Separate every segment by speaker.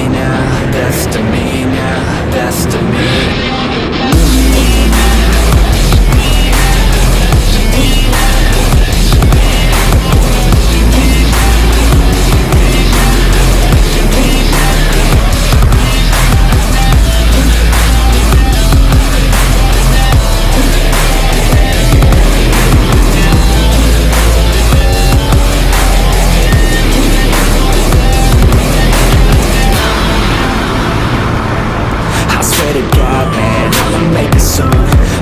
Speaker 1: now, best of me now, best of me.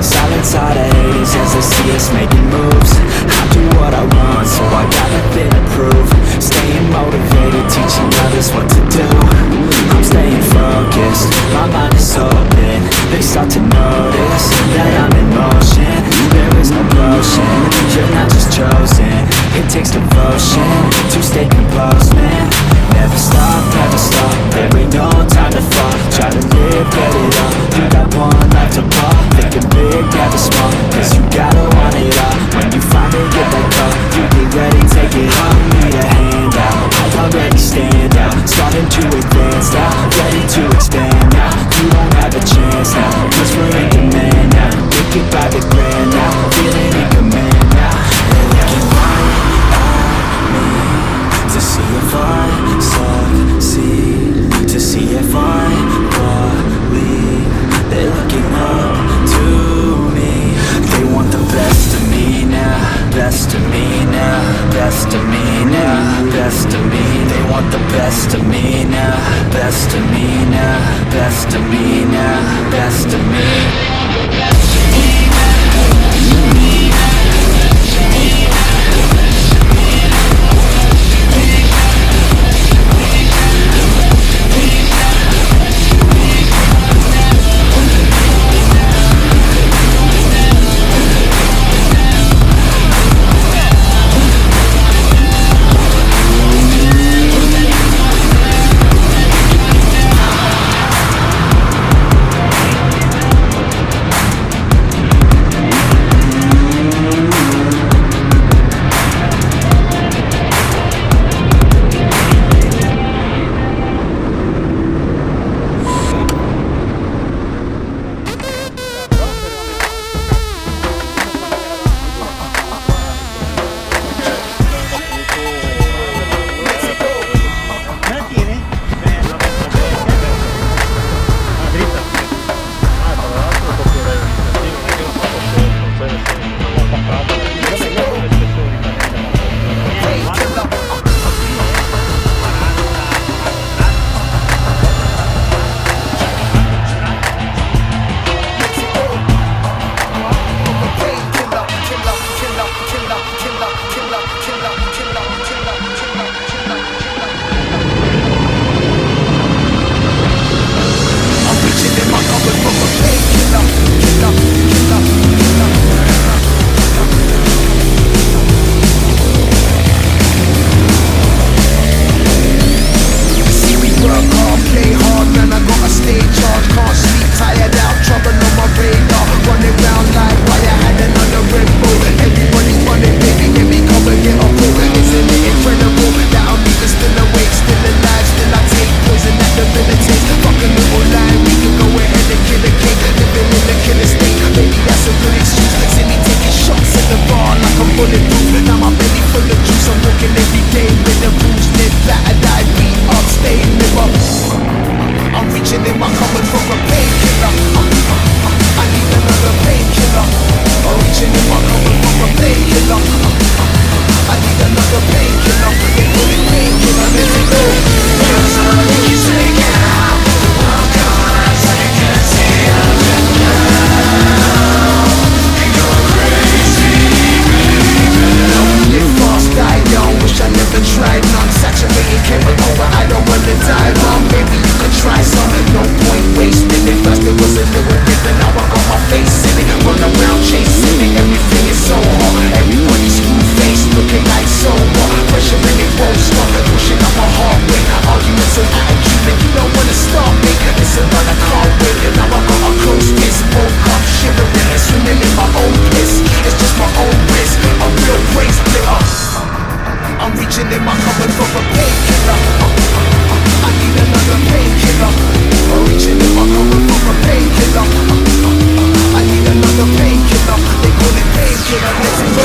Speaker 1: Silence all the haters as they see us making moves. I do what I want, so I got nothing to prove. Staying motivated, teaching others what to do. I'm staying focused, my mind is open. They start to notice that I'm in motion. There is no potion, you're not just chosen. It takes devotion to stay composed, man. Never stop, there ain't no time to fall. Try to live, get it up, you got one life to pop. Thinking big, never small, cause you gotta want it all. When you finally get that call, you get ready, take it on. Need a hand out, I already stand out. Starting to advance now, ready to expand now. You don't have a chance now, cause we're in demand now. Wicked by the grand now, feeling in command now. They're looking right at me to see if I succeed, to see if I believe. They're looking up to me. They want the best of me now, best of me now, best of me now, best of me. They want the best of me now, best of me now, best of me now, best of me.
Speaker 2: I'm reaching in my cupboard for a painkiller. I need another painkiller. Original, I'm coming from a painkiller. I need another painkiller. They call it painkiller. Let's